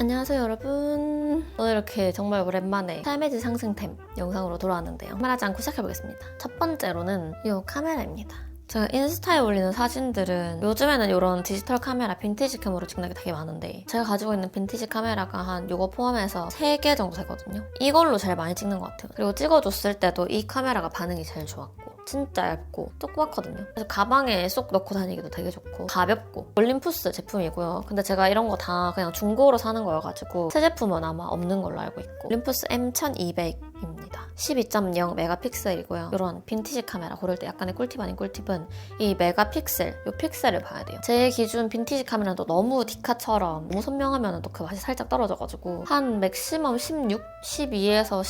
안녕하세요 여러분. 오늘 이렇게 정말 오랜만에 삶의 질 상승템 영상으로 돌아왔는데요. 말하지 않고 시작해보겠습니다. 첫 번째로는 이 카메라입니다. 제가 인스타에 올리는 사진들은 요즘에는 이런 디지털 카메라 빈티지 캠으로 찍는 게 되게 많은데 제가 가지고 있는 빈티지 카메라가 한 요거 포함해서 3개 정도 되거든요. 이걸로 제일 많이 찍는 것 같아요. 그리고 찍어줬을 때도 이 카메라가 반응이 제일 좋았고 진짜 얇고 조그맣거든요. 그래서 가방에 쏙 넣고 다니기도 되게 좋고 가볍고 올림푸스 제품이고요. 근데 제가 이런 거 다 그냥 중고로 사는 거여가지고 새 제품은 아마 없는 걸로 알고 있고 올림푸스 M1200입니다. 12.0 메가픽셀이고요. 이런 빈티지 카메라 고를 때 약간의 꿀팁 아닌 꿀팁은 이 메가픽셀, 이 픽셀을 봐야 돼요. 제 기준 빈티지 카메라도 너무 디카처럼 너무 선명하면 또 그 맛이 살짝 떨어져가지고 한 맥시멈 16, 12에서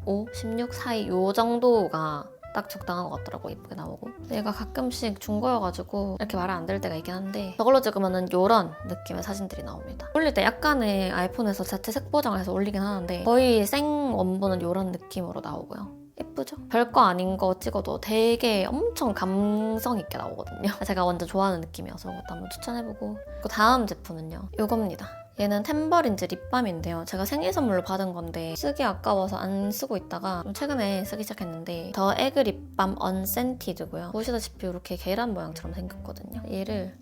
15, 16 사이 요 정도가 딱 적당한 것 같더라고. 예쁘게 나오고 얘가 가끔씩 중고여가지고 이렇게 말은 안 될 때가 있긴 한데 저걸로 찍으면은 요런 느낌의 사진들이 나옵니다. 올릴 때 약간의 아이폰에서 자체 색 보정을 해서 올리긴 하는데 거의 생 원본은 요런 느낌으로 나오고요. 예쁘죠? 별거 아닌 거 찍어도 되게 엄청 감성 있게 나오거든요. 제가 완전 좋아하는 느낌이어서 이것도 한번 추천해보고. 그 다음 제품은요, 이겁니다. 얘는 템버린즈 립밤인데요. 제가 생일 선물로 받은 건데 쓰기 아까워서 안 쓰고 있다가 좀 최근에 쓰기 시작했는데 더 에그 립밤 언센티드고요. 보시다시피 이렇게 계란 모양처럼 생겼거든요. 얘를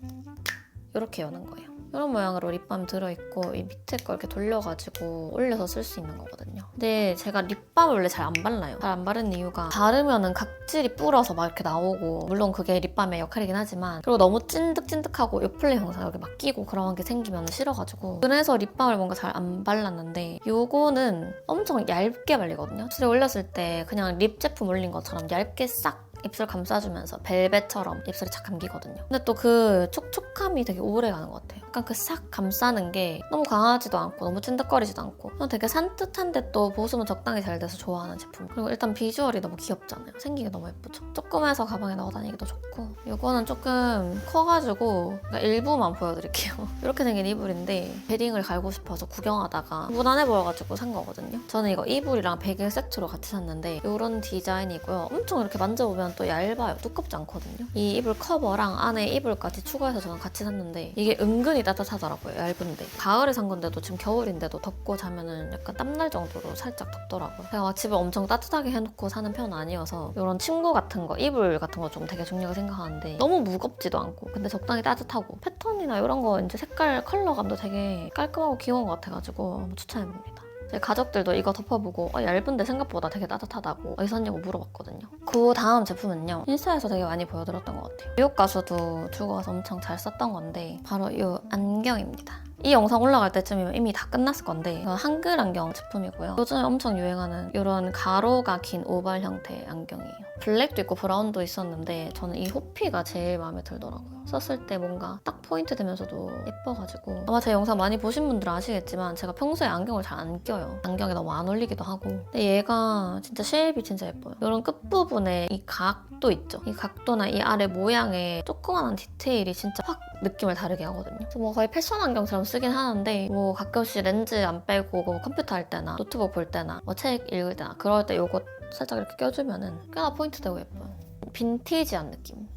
이렇게 여는 거예요. 이런 모양으로 립밤 들어있고 이 밑에 거 이렇게 돌려가지고 올려서 쓸 수 있는 거거든요. 근데 제가 립밤을 원래 잘 안 발라요. 잘 안 바르는 이유가 바르면은 각질이 불어서 막 이렇게 나오고 물론 그게 립밤의 역할이긴 하지만 그리고 너무 찐득찐득하고 요플레 형상 여기 막 끼고 그런 게 생기면 싫어가지고 그래서 립밤을 뭔가 잘 안 발랐는데 요거는 엄청 얇게 발리거든요. 입술에 올렸을 때 그냥 립 제품 올린 것처럼 얇게 싹 입술 감싸주면서 벨벳처럼 입술이 착 감기거든요. 근데 또 그 촉촉함이 되게 오래 가는 것 같아요. 약간 그 싹 감싸는 게 너무 강하지도 않고 너무 찐득거리지도 않고 그냥 되게 산뜻한데 또 보습은 적당히 잘 돼서 좋아하는 제품. 그리고 일단 비주얼이 너무 귀엽잖아요. 생기게 너무 예쁘죠. 조그매서 가방에 넣어 다니기도 좋고 이거는 조금 커가지고 그러니까 일부만 보여드릴게요. 이렇게 생긴 이불인데 베딩을 갈고 싶어서 구경하다가 무난해 보여가지고 산 거거든요. 저는 이거 이불이랑 베개 세트로 같이 샀는데 이런 디자인이고요. 엄청 이렇게 만져보면 또 얇아요. 두껍지 않거든요. 이 이불 커버랑 안에 이불까지 추가해서 저는 같이 샀는데 이게 은근히 따뜻하더라고요. 얇은데. 가을에 산 건데도 지금 겨울인데도 덥고 자면은 약간 땀날 정도로 살짝 덥더라고요. 제가 막 집을 엄청 따뜻하게 해놓고 사는 편은 아니어서 이런 침구 같은 거, 이불 같은 거 좀 되게 중요하게 생각하는데 너무 무겁지도 않고 근데 적당히 따뜻하고 패턴이나 이런 거 이제 색깔 컬러감도 되게 깔끔하고 귀여운 것 같아가지고 한번 추천해봅니다. 제 가족들도 이거 덮어보고 얇은데 생각보다 되게 따뜻하다고 어디서 샀냐고 물어봤거든요. 그 다음 제품은요. 인스타에서 되게 많이 보여드렸던 것 같아요. 미국 가수도 들고 와서 엄청 잘 썼던 건데 바로 이 안경입니다. 이 영상 올라갈 때쯤이면 이미 다 끝났을 건데 이건 한글 안경 제품이고요. 요즘에 엄청 유행하는 이런 가로가 긴 오발 형태의 안경이에요. 블랙도 있고 브라운도 있었는데 저는 이 호피가 제일 마음에 들더라고요. 썼을 때 뭔가 딱 포인트 되면서도 예뻐가지고 아마 제 영상 많이 보신 분들은 아시겠지만 제가 평소에 안경을 잘 안 껴요. 안경에 너무 안 어울리기도 하고 근데 얘가 진짜 쉐입이 진짜 예뻐요. 이런 끝부분에 이 각도 있죠. 이 각도나 이 아래 모양에 조그마한 디테일이 진짜 확 느낌을 다르게 하거든요. 그래서 뭐 거의 패션 안경처럼 쓰긴 하는데 뭐 가끔씩 렌즈 안 빼고 뭐 컴퓨터 할 때나 노트북 볼 때나 뭐 책 읽을 때나 그럴 때 요거 살짝 이렇게 껴주면은 꽤나 포인트 되고 예뻐요. 빈티지한 느낌.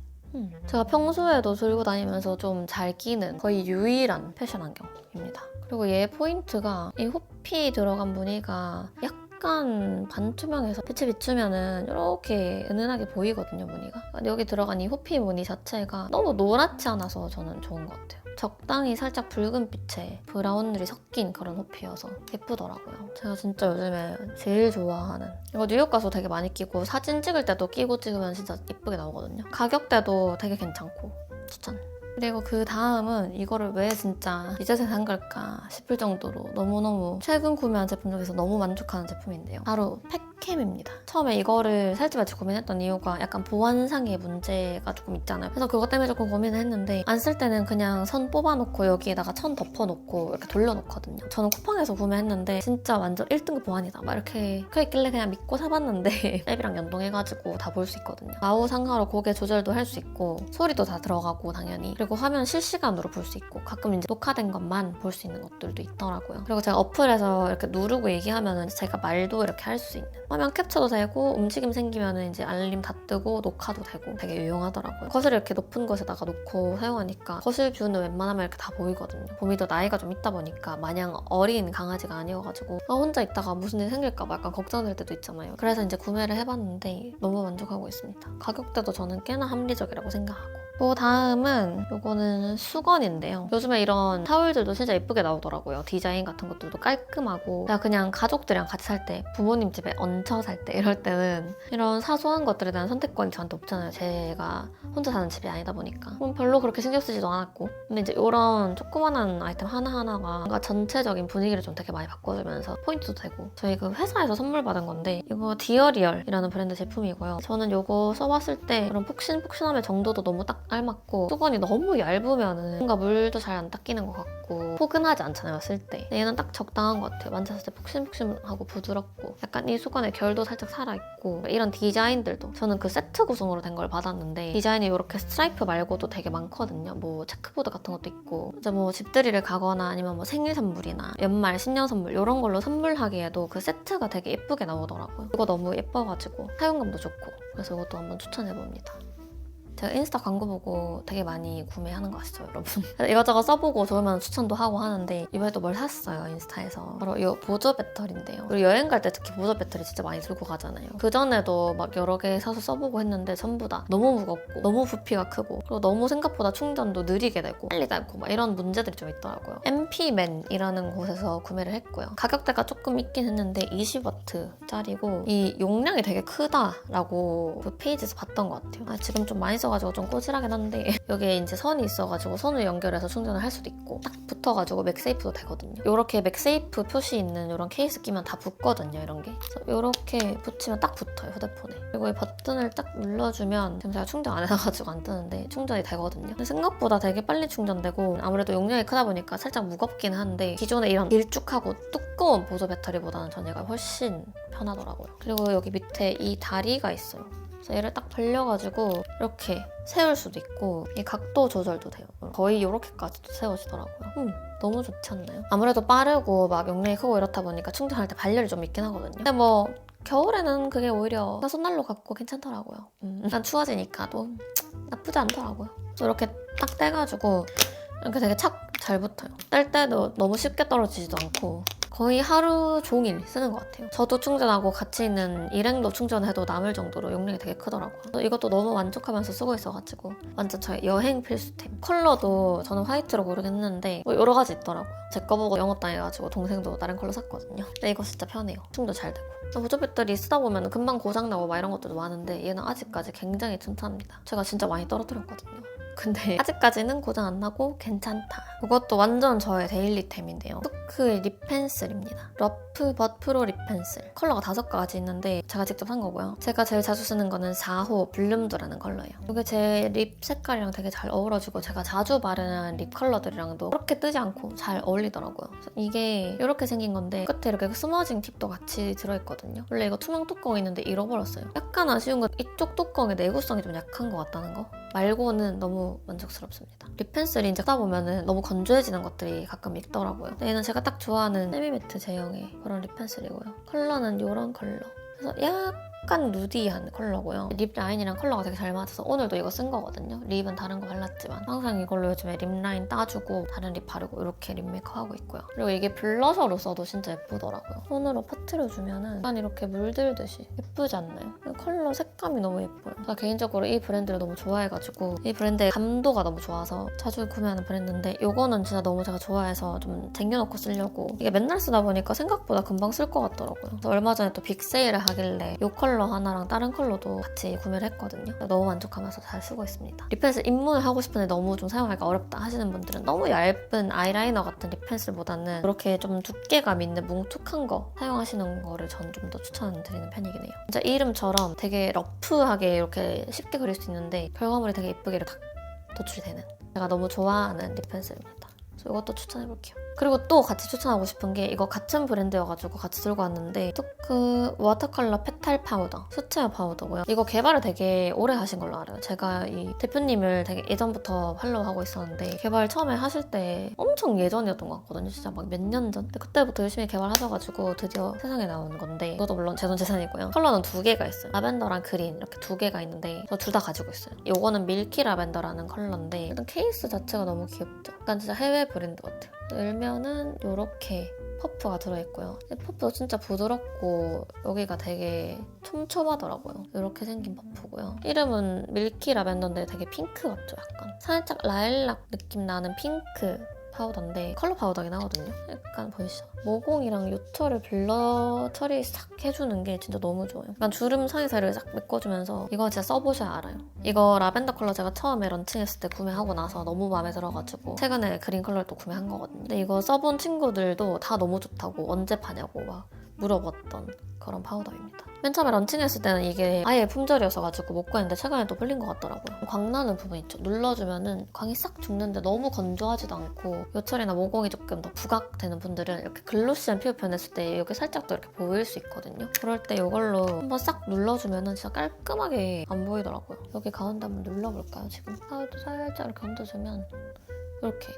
제가 평소에도 들고 다니면서 좀 잘 끼는 거의 유일한 패션 안경입니다. 그리고 얘 포인트가 이 호피 들어간 무늬가 약간 반투명해서 빛에 비추면은 이렇게 은은하게 보이거든요, 무늬가. 근데 여기 들어간 이 호피 무늬 자체가 너무 노랗지 않아서 저는 좋은 것 같아요. 적당히 살짝 붉은 빛에 브라운들이 섞인 그런 호피여서 예쁘더라고요. 제가 진짜 요즘에 제일 좋아하는 이거 뉴욕 가서 되게 많이 끼고 사진 찍을 때도 끼고 찍으면 진짜 예쁘게 나오거든요. 가격대도 되게 괜찮고 추천. 그리고 그 다음은 이거를 왜 진짜 이제서 산 걸까 싶을 정도로 너무너무 최근 구매한 제품 중에서 너무 만족하는 제품인데요. 바로 팩캠입니다. 처음에 이거를 살지 말지 고민했던 이유가 약간 보안상의 문제가 조금 있잖아요. 그래서 그것 때문에 조금 고민을 했는데 안 쓸 때는 그냥 선 뽑아놓고 여기에다가 천 덮어놓고 이렇게 돌려놓거든요. 저는 쿠팡에서 구매했는데 진짜 완전 1등급 보안이다 막 이렇게 있길래 그냥 믿고 사봤는데 앱이랑 연동해가지고 다 볼 수 있거든요. 좌우 상하로 고개 조절도 할 수 있고 소리도 다 들어가고 당연히 그리고 화면 실시간으로 볼 수 있고 가끔 이제 녹화된 것만 볼 수 있는 것들도 있더라고요. 그리고 제가 어플에서 이렇게 누르고 얘기하면은 제가 말도 이렇게 할 수 있는 화면 캡처도 되고 움직임 생기면 이제 알림 다 뜨고 녹화도 되고 되게 유용하더라고요. 거실을 이렇게 높은 곳에다가 놓고 사용하니까 거실 뷰는 웬만하면 이렇게 다 보이거든요. 봄이도 나이가 좀 있다 보니까 마냥 어린 강아지가 아니어가지고 혼자 있다가 무슨 일 생길까 봐 약간 걱정될 때도 있잖아요. 그래서 이제 구매를 해봤는데 너무 만족하고 있습니다. 가격대도 저는 꽤나 합리적이라고 생각하고. 그 다음은 요거는 수건인데요. 요즘에 이런 타올들도 진짜 예쁘게 나오더라고요. 디자인 같은 것들도 깔끔하고 제가 그냥 가족들이랑 같이 살 때 부모님 집에 얹혀 살 때 이럴 때는 이런 사소한 것들에 대한 선택권이 저한테 없잖아요. 제가 혼자 사는 집이 아니다 보니까 별로 그렇게 신경 쓰지도 않았고 근데 이제 이런 조그만한 아이템 하나하나가 뭔가 전체적인 분위기를 좀 되게 많이 바꿔주면서 포인트도 되고 저희 그 회사에서 선물 받은 건데 이거 디어리얼이라는 브랜드 제품이고요. 저는 이거 써봤을 때 그런 폭신폭신함의 정도도 너무 딱 알맞고 수건이 너무 얇으면은 뭔가 물도 잘 안 닦이는 것 같고 포근하지 않잖아요 쓸 때. 얘는 딱 적당한 것 같아요. 만졌을 때 폭신폭신하고 부드럽고 약간 이 수건의 결도 살짝 살아있고 이런 디자인들도 저는 그 세트 구성으로 된 걸 받았는데 디자인이 이렇게 스트라이프 말고도 되게 많거든요. 뭐 체크보드 같은 것도 있고 이제 뭐 집들이를 가거나 아니면 뭐 생일 선물이나 연말 신년 선물 이런 걸로 선물하기에도 그 세트가 되게 예쁘게 나오더라고요. 이거 너무 예뻐가지고 사용감도 좋고 그래서 이것도 한번 추천해봅니다. 제가 인스타 광고 보고 되게 많이 구매하는 거 아시죠, 여러분? 이것저것 써보고 좋으면 추천도 하고 하는데 이번에 또 뭘 샀어요, 인스타에서. 바로 이 보조 배터리인데요. 그리고 여행 갈 때 특히 보조 배터리 진짜 많이 들고 가잖아요. 그전에도 막 여러 개 사서 써보고 했는데 전부 다 너무 무겁고 너무 부피가 크고 그리고 너무 생각보다 충전도 느리게 되고 빨리 닳고 막 이런 문제들이 좀 있더라고요. MP맨이라는 곳에서 구매를 했고요. 가격대가 조금 있긴 했는데 20W짜리고 이 용량이 되게 크다라고 그 페이지에서 봤던 것 같아요. 지금 좀 많이 써가지고 좀 꼬질하긴 한데 여기에 이제 선이 있어가지고 선을 연결해서 충전을 할 수도 있고 딱 붙어가지고 맥세이프도 되거든요. 이렇게 맥세이프 표시 있는 이런 케이스 끼면 다 붙거든요, 이런 게. 그래서 이렇게 붙이면 딱 붙어요, 휴대폰에. 그리고 이 버튼을 딱 눌러주면 지금 제가 충전 안 해놔가지고 안 뜨는데 충전이 되거든요. 근데 생각보다 되게 빨리 충전되고 아무래도 용량이 크다 보니까 살짝 무겁긴 한데 기존에 이런 길쭉하고 두꺼운 보조 배터리보다는 전 얘가 훨씬 편하더라고요. 그리고 여기 밑에 이 다리가 있어요. 그래서 얘를 딱 벌려가지고 이렇게 세울 수도 있고 이 각도 조절도 돼요. 거의 이렇게까지도 세워지더라고요. 너무 좋지 않나요? 아무래도 빠르고 막 용량이 크고 이렇다 보니까 충전할 때 발열이 좀 있긴 하거든요. 근데 뭐 겨울에는 그게 오히려 손난로 같고 괜찮더라고요. 일단 추워지니까 또 나쁘지 않더라고요. 그래서 이렇게 딱 떼가지고 이렇게 되게 착 잘 붙어요. 뗄 때도 너무 쉽게 떨어지지도 않고 거의 하루 종일 쓰는 것 같아요. 저도 충전하고 같이 있는 일행도 충전해도 남을 정도로 용량이 되게 크더라고요. 이것도 너무 만족하면서 쓰고 있어가지고 완전 저의 여행 필수템. 컬러도 저는 화이트로 고르긴 했는데 뭐 여러 가지 있더라고요. 제 거 보고 영업 당해가지고 동생도 다른 컬러 샀거든요. 근데 이거 진짜 편해요. 충도 잘 되고. 보조 배터리 쓰다 보면 금방 고장나고 막 이런 것들도 많은데 얘는 아직까지 굉장히 튼튼합니다. 제가 진짜 많이 떨어뜨렸거든요. 근데 아직까지는 고장 안 나고 괜찮다. 이것도 완전 저의 데일리템인데요. 푸크 립 펜슬입니다. 러프 벗 프로 립 펜슬. 컬러가 5가지 있는데 제가 직접 산 거고요. 제가 제일 자주 쓰는 거는 4호 블룸드라는 컬러예요. 이게 제 립 색깔이랑 되게 잘 어우러지고 제가 자주 바르는 립 컬러들이랑도 그렇게 뜨지 않고 잘 어울리더라고요. 그래서 이게 이렇게 생긴 건데 끝에 이렇게 스머징 팁도 같이 들어있거든요. 원래 이거 투명 뚜껑이 있는데 잃어버렸어요. 약간 아쉬운 건 이쪽 뚜껑의 내구성이 좀 약한 것 같다는 거? 말고는 너무 만족스럽습니다. 립 펜슬이 이제 쓰다 보면은 너무 건조해지는 것들이 가끔 있더라고요. 근데 얘는 제가 딱 좋아하는 세미매트 제형의 그런 립 펜슬이고요. 컬러는 이런 컬러. 그래서 약간 누디한 컬러고요. 립 라인이랑 컬러가 되게 잘 맞아서 오늘도 이거 쓴 거거든요. 립은 다른 거 발랐지만 항상 이걸로 요즘에 립 라인 따주고 다른 립 바르고 이렇게 립 메이크업 하고 있고요. 그리고 이게 블러셔로 써도 진짜 예쁘더라고요. 손으로 퍼트려주면은 약간 이렇게 물들듯이 예쁘지 않나요? 컬러 색감이 너무 예뻐요. 제가 개인적으로 이 브랜드를 너무 좋아해가지고 이 브랜드의 감도가 너무 좋아서 자주 구매하는 브랜드인데 이거는 진짜 너무 제가 좋아해서 좀 쟁여놓고 쓰려고 이게 맨날 쓰다 보니까 생각보다 금방 쓸 것 같더라고요. 그래서 얼마 전에 또 빅세일을 하길래 이 컬러 하나랑 다른 컬러도 같이 구매를 했거든요. 너무 만족하면서 잘 쓰고 있습니다. 립펜슬 입문을 하고 싶은데 너무 좀 사용하기가 어렵다 하시는 분들은 너무 얇은 아이라이너 같은 립펜슬보다는 이렇게 좀 두께감 있는 뭉툭한 거 사용하시는 거를 전 좀 더 추천드리는 편이긴 해요. 진짜 이 이름처럼 되게 러프하게 이렇게 쉽게 그릴 수 있는데 결과물이 되게 예쁘게 딱 도출이 되는 제가 너무 좋아하는 립펜슬입니다. 그래서 이것도 추천해볼게요. 그리고 또 같이 추천하고 싶은 게 이거 같은 브랜드여가지고 같이 들고 왔는데 투크 워터컬러 페탈 파우더 수채화 파우더고요. 이거 개발을 되게 오래 하신 걸로 알아요. 제가 이 대표님을 되게 예전부터 팔로우하고 있었는데 개발 처음에 하실 때 엄청 예전이었던 것 같거든요. 진짜 막 몇 년 전? 근데 그때부터 열심히 개발하셔가지고 드디어 세상에 나온 건데 이것도 물론 제 돈 재산이고요. 컬러는 2개가 있어요. 라벤더랑 그린 이렇게 2개가 있는데 저 둘 다 가지고 있어요. 이거는 밀키 라벤더라는 컬러인데 일단 케이스 자체가 너무 귀엽죠. 약간 진짜 해외 브랜드 같아요. 열면은 이렇게 퍼프가 들어있고요. 퍼프도 진짜 부드럽고 여기가 되게 촘촘하더라고요. 이렇게 생긴 퍼프고요. 이름은 밀키 라벤더인데 되게 핑크 같죠? 약간 살짝 라일락 느낌 나는 핑크 파우더인데 컬러 파우더긴 하거든요. 약간 보이시죠? 모공이랑 요철을 블러 처리 싹 해주는 게 진짜 너무 좋아요. 약간 주름 사이사이를 싹 메꿔주면서 이거 진짜 써보셔야 알아요. 이거 라벤더 컬러 제가 처음에 런칭했을 때 구매하고 나서 너무 마음에 들어가지고 최근에 그린 컬러를 또 구매한 거거든요. 근데 이거 써본 친구들도 다 너무 좋다고 언제 파냐고 막 물어봤던 그런 파우더입니다. 맨 처음에 런칭했을 때는 이게 아예 품절이었어가지고 못 구했는데 최근에 또 풀린 것 같더라고요. 광 나는 부분 있죠. 눌러주면은 광이 싹 죽는데 너무 건조하지도 않고 요철이나 모공이 조금 더 부각되는 분들은 이렇게 글로시한 피부 표현했을 때 여기 살짝 더 이렇게 보일 수 있거든요. 그럴 때 이걸로 한번 싹 눌러주면은 진짜 깔끔하게 안 보이더라고요. 여기 가운데 한번 눌러볼까요? 지금 파우더 살짝 이렇게 얹어주면 이렇게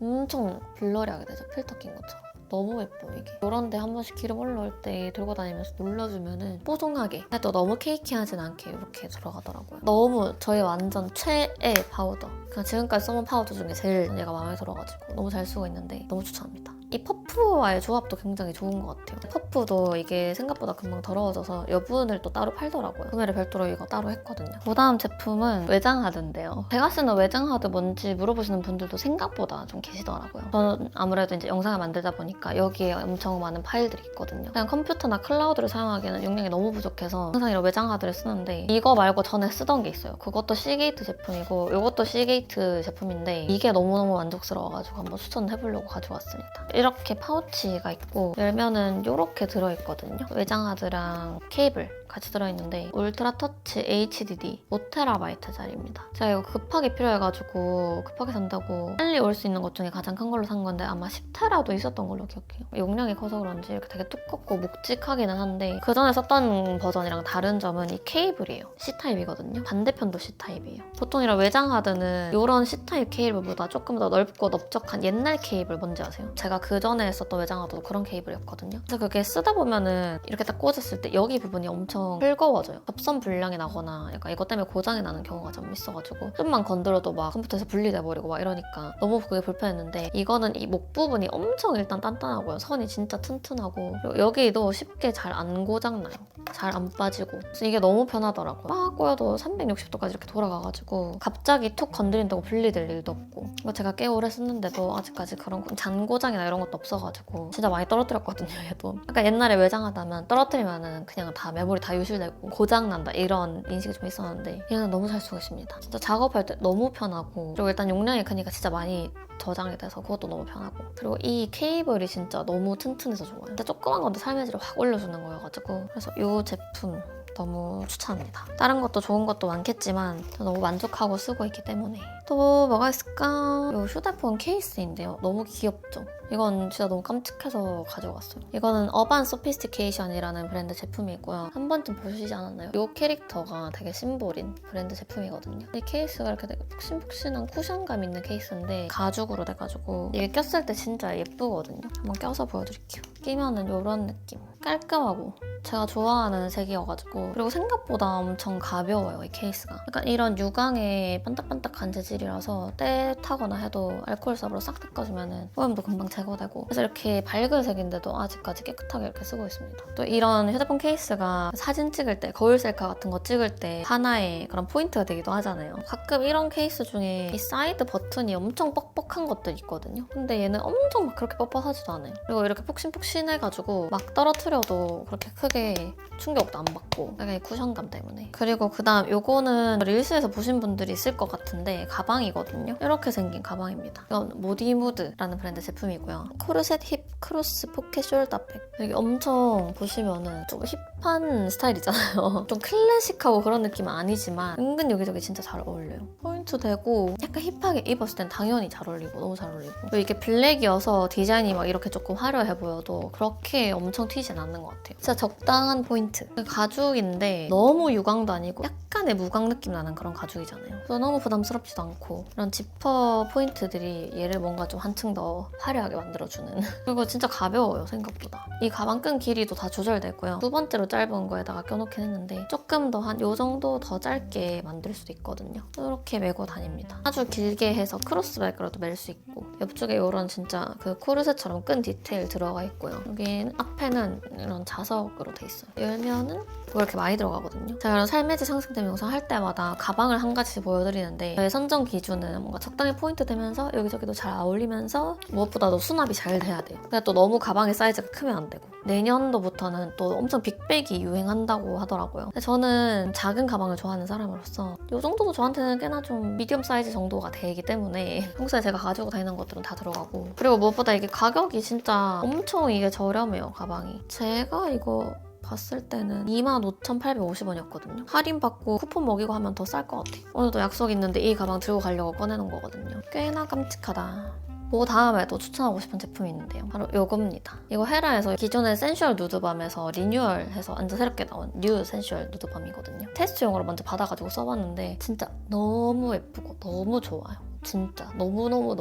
엄청 블러리하게 되죠. 필터 낀 것처럼. 너무 예뻐 이게. 이런데 한 번씩 기름 올라올 때 들고 다니면서 눌러주면은 뽀송하게 근데 또 너무 케이키하진 않게 이렇게 들어가더라고요. 너무 저희 완전 최애 파우더. 그냥 지금까지 써본 파우더 중에 제일 얘가 마음에 들어가지고 너무 잘 쓰고 있는데 너무 추천합니다. 이 퍼프와의 조합도 굉장히 좋은 것 같아요. 퍼프도 이게 생각보다 금방 더러워져서 여분을 또 따로 팔더라고요. 구매를 별도로 이거 따로 했거든요. 그다음 제품은 외장하드인데요. 제가 쓰는 외장하드 뭔지 물어보시는 분들도 생각보다 좀 계시더라고요. 저는 아무래도 이제 영상을 만들다 보니까 여기에 엄청 많은 파일들이 있거든요. 그냥 컴퓨터나 클라우드를 사용하기에는 용량이 너무 부족해서 항상 이런 외장하드를 쓰는데 이거 말고 전에 쓰던 게 있어요. 그것도 시게이트 제품이고 이것도 시게이트 제품인데 이게 너무너무 만족스러워가지고 한번 추천해보려고 가져왔습니다. 이렇게 파우치가 있고 열면은 이렇게 들어있거든요. 외장하드랑 케이블 같이 들어있는데 울트라 터치 HDD 5TB짜리입니다. 제가 이거 급하게 필요해가지고 급하게 산다고 빨리 올 수 있는 것 중에 가장 큰 걸로 산 건데 아마 10TB도 있었던 걸로 기억해요. 용량이 커서 그런지 이렇게 되게 두껍고 묵직하기는 한데 그 전에 썼던 버전이랑 다른 점은 이 케이블이에요. C타입이거든요. 반대편도 C타입이에요. 보통 이런 외장하드는 이런 C타입 케이블보다 조금 더 넓고 넓적한 옛날 케이블 뭔지 아세요? 제가 그 전에 썼던 외장하드도 그런 케이블이었거든요. 그래서 그게 쓰다 보면은 이렇게 딱 꽂았을 때 여기 부분이 엄청 즐거워져요. 접선 불량이 나거나 약간 이것 때문에 고장이 나는 경우가 좀 있어가지고 좀만 건드려도 막 컴퓨터에서 분리돼버리고 막 이러니까 너무 그게 불편했는데 이거는 이 목 부분이 엄청 일단 단단하고요. 선이 진짜 튼튼하고 그리고 여기도 쉽게 잘 안 고장나요. 잘 안 빠지고 그래서 이게 너무 편하더라고요. 막 꼬여도 360도까지 이렇게 돌아가가지고 갑자기 툭 건드린다고 분리될 일도 없고 이거 제가 꽤 오래 썼는데도 아직까지 그런 잔고장이나 이런 것도 없어가지고 진짜 많이 떨어뜨렸거든요. 얘도 약간 옛날에 외장하다면 떨어뜨리면은 그냥 다 메모리 다 유실되고 고장난다 이런 인식이 좀 있었는데 얘는 너무 잘 쓰고 있습니다. 진짜 작업할 때 너무 편하고 그리고 일단 용량이 크니까 진짜 많이 저장이 돼서 그것도 너무 편하고 그리고 이 케이블이 진짜 너무 튼튼해서 좋아요. 진짜 조그만 건데 삶의 질을 확 올려주는 거여가지고 그래서 이 제품 너무 추천합니다. 다른 것도 좋은 것도 많겠지만 너무 만족하고 쓰고 있기 때문에. 또 뭐가 있을까? 이 휴대폰 케이스인데요. 너무 귀엽죠? 이건 진짜 너무 깜찍해서 가져갔어요. 이거는 어반 소피스티케이션이라는 브랜드 제품이고요. 한 번쯤 보시지 않았나요? 이 캐릭터가 되게 심볼인 브랜드 제품이거든요. 이 케이스가 이렇게 되게 푹신푹신한 쿠션감 있는 케이스인데 가죽으로 돼가지고 이게 꼈을 때 진짜 예쁘거든요. 한번 껴서 보여드릴게요. 끼면은 이런 느낌. 깔끔하고 제가 좋아하는 색이어가지고 그리고 생각보다 엄청 가벼워요. 이 케이스가. 약간 이런 유광의 반딱반딱한 재질이라서 때 타거나 해도 알코올 삽으로 싹 닦아주면 오염도 금방 제거되고 그래서 이렇게 밝은 색인데도 아직까지 깨끗하게 이렇게 쓰고 있습니다. 또 이런 휴대폰 케이스가 사진 찍을 때 거울 셀카 같은 거 찍을 때 하나의 그런 포인트가 되기도 하잖아요. 가끔 이런 케이스 중에 이 사이드 버튼이 엄청 뻑뻑한 것들 있거든요. 근데 얘는 엄청 막 그렇게 뻣뻣하지도 않아요. 그리고 이렇게 푹신푹신해가지고 막 떨어뜨려도 그렇게 크게 충격도 안 받고 약간 이 쿠션감 때문에. 그리고 그다음 요거는 릴스에서 보신 분들이 있을 것 같은데 가방이거든요. 이렇게 생긴 가방입니다. 이건 모디무드라는 브랜드 제품이고요. 코르셋 힙 크로스 포켓 숄더백. 여기 엄청 보시면은 좀 힙한 스타일이잖아요. 좀 클래식하고 그런 느낌은 아니지만 은근 여기저기 진짜 잘 어울려요. 포인트 되고 약간 힙하게 입었을 땐 당연히 잘 어울리고 너무 잘 어울리고 그리고 이게 블랙이어서 디자인이 막 이렇게 조금 화려해 보여도 그렇게 엄청 튀진 않는 것 같아요. 진짜 적당한 포인트. 가죽인데 너무 유광도 아니고 약간의 무광 느낌 나는 그런 가죽이잖아요. 그래서 너무 부담스럽지도 않고 이런 지퍼 포인트들이 얘를 뭔가 좀 한층 더 화려하게 만들어주는 그리고 진짜 가벼워요 생각보다. 이 가방끈 길이도 다 조절되고요. 두 번째로 짧은 거에다가 껴놓긴 했는데 조금 더 한 요 정도 더 짧게 만들 수도 있거든요. 이렇게 메고 다닙니다. 아주 길게 해서 크로스백으로도 멜 수 있고 옆쪽에 이런 진짜 그 코르셋처럼 끈 디테일 들어가 있고요. 여기 앞에는 이런 자석으로 돼 있어요. 열면은 이렇게 많이 들어가거든요. 제가 이런 삶의 질 상승템 영상 할 때마다 가방을 한 가지씩 보여드리는데 저의 선정 기준은 뭔가 적당히 포인트 되면서 여기저기도 잘 어울리면서 무엇보다도 수납이 잘 돼야 돼요. 근데 또 너무 가방의 사이즈가 크면 안 되고 내년도부터는 또 엄청 빅백이 유행한다고 하더라고요. 근데 저는 작은 가방을 좋아하는 사람으로서 이 정도도 저한테는 꽤나 좀 미디엄 사이즈 정도가 되기 때문에 평소에 제가 가지고 다니는 것들은 다 들어가고 그리고 무엇보다 이게 가격이 진짜 엄청 이게 저렴해요 가방이. 제가 이거 봤을 때는 25,850원이었거든요. 할인받고 쿠폰 먹이고 하면 더 쌀 것 같아요. 오늘도 약속 있는데 이 가방 들고 가려고 꺼내놓은 거거든요. 꽤나 깜찍하다. 그 다음에 또 추천하고 싶은 제품이 있는데요. 바로 이겁니다. 이거 헤라에서 기존의 센슈얼 누드밤에서 리뉴얼해서 완전 새롭게 나온 뉴 센슈얼 누드밤이거든요. 테스트용으로 먼저 받아가지고 써봤는데 진짜 너무 예쁘고 너무 좋아요. 진짜 너무너무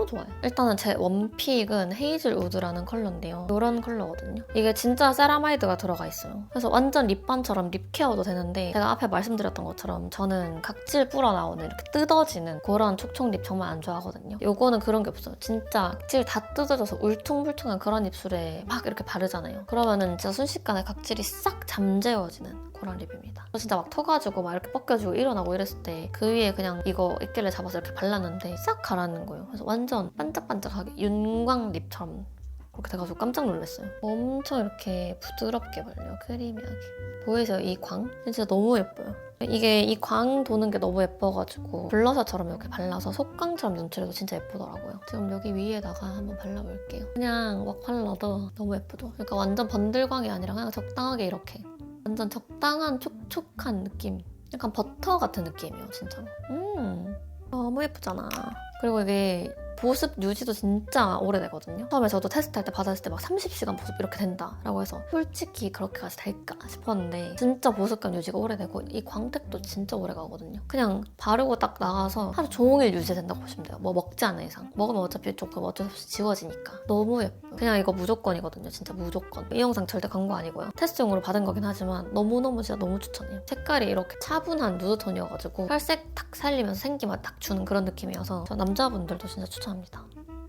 좋아요. 일단은 제 원픽은 헤이즐 우드라는 컬러인데요. 이런 컬러거든요. 이게 진짜 세라마이드가 들어가 있어요. 그래서 완전 립밤처럼 립케어도 되는데 제가 앞에 말씀드렸던 것처럼 저는 각질 뿌러나오는 이렇게 뜯어지는 그런 촉촉립 정말 안 좋아하거든요. 요거는 그런 게 없어요. 진짜 각질 다 뜯어져서 울퉁불퉁한 그런 입술에 막 이렇게 바르잖아요. 그러면은 진짜 순식간에 각질이 싹 잠재워지는 그런 립입니다. 진짜 막 터가지고 막 이렇게 벗겨지고 일어나고 이랬을 때 그 위에 그냥 이거 액기를 잡아서 이렇게 발랐는데 싹 가라앉는 거예요. 그래서 완전 반짝반짝하게 윤광 립처럼 그렇게 돼가지고 깜짝 놀랐어요. 엄청 이렇게 부드럽게 발려요. 크리미하게. 보이세요? 이 광? 진짜 너무 예뻐요. 이게 이 광 도는 게 너무 예뻐가지고 블러셔처럼 이렇게 발라서 속광처럼 연출해도 진짜 예쁘더라고요. 지금 여기 위에다가 한번 발라볼게요. 그냥 막 발라도 너무 예쁘죠? 그러니까 완전 번들광이 아니라 그냥 적당하게 이렇게 완전 적당한 촉촉한 느낌. 약간 버터 같은 느낌이에요, 진짜로. 너무 예쁘잖아. 그리고 이게 보습 유지도 진짜 오래되거든요. 처음에 저도 테스트할 때 받았을 때 막 30시간 보습 이렇게 된다라고 해서 솔직히 그렇게까지 될까 싶었는데 진짜 보습감 유지가 오래되고 이 광택도 진짜 오래가거든요. 그냥 바르고 딱 나가서 하루 종일 유지된다고 보시면 돼요. 뭐 먹지 않은 이상. 먹으면 어차피 조금 어쩔 수 없이 지워지니까. 너무 예뻐요. 그냥 이거 무조건이거든요. 진짜 무조건. 이 영상 절대 광고 아니고요. 테스트용으로 받은 거긴 하지만 너무너무 진짜 너무 추천해요. 색깔이 이렇게 차분한 누드톤이어가지고 혈색 탁 살리면서 생기만 딱 주는 그런 느낌이어서 저 남자분들도 진짜 추천합니다.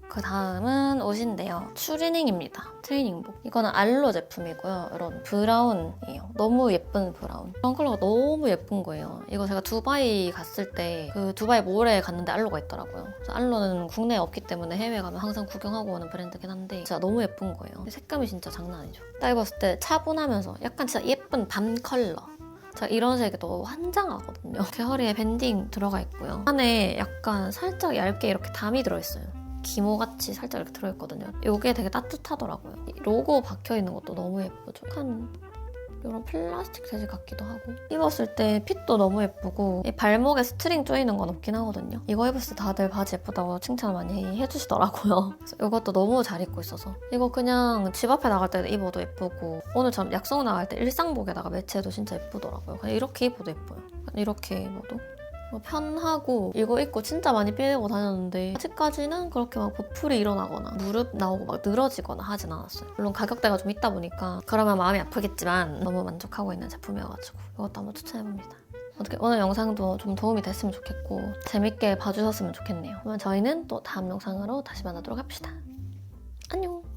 그 다음은 옷인데요. 추리닝입니다. 트레이닝복. 이거는 알로 제품이고요. 이런 브라운이에요. 너무 예쁜 브라운. 이런 컬러가 너무 예쁜 거예요. 이거 제가 두바이 갔을 때 그 두바이 몰에 갔는데 알로가 있더라고요. 그래서 알로는 국내에 없기 때문에 해외 가면 항상 구경하고 오는 브랜드긴 한데 진짜 너무 예쁜 거예요. 색감이 진짜 장난 아니죠. 딱 입었을 때 차분하면서 약간 진짜 예쁜 밤 컬러. 제가 이런 색도 환장하거든요. 이렇게 허리에 밴딩 들어가 있고요. 안에 약간 살짝 얇게 이렇게 담이 들어있어요. 기모같이 살짝 이렇게 들어있거든요. 이게 되게 따뜻하더라고요. 로고 박혀있는 것도 너무 예쁘죠. 약간 이런 플라스틱 재질 같기도 하고 입었을 때 핏도 너무 예쁘고 이 발목에 스트링 조이는 건 없긴 하거든요. 이거 입었을 때 다들 바지 예쁘다고 칭찬 많이 해주시더라고요. 그래서 이것도 너무 잘 입고 있어서 이거 그냥 집 앞에 나갈 때 입어도 예쁘고 오늘처럼 약속 나갈 때 일상복에다가 매치해도 진짜 예쁘더라고요. 그냥 이렇게 입어도 예뻐요. 이렇게 입어도 편하고 이거 입고 진짜 많이 삐내고 다녔는데 아직까지는 그렇게 막 보풀이 일어나거나 무릎 나오고 막 늘어지거나 하진 않았어요. 물론 가격대가 좀 있다 보니까 그러면 마음이 아프겠지만 너무 만족하고 있는 제품이어가지고 이것도 한번 추천해봅니다. 어떻게 오늘 영상도 좀 도움이 됐으면 좋겠고 재밌게 봐주셨으면 좋겠네요. 그러면 저희는 또 다음 영상으로 다시 만나도록 합시다. 안녕!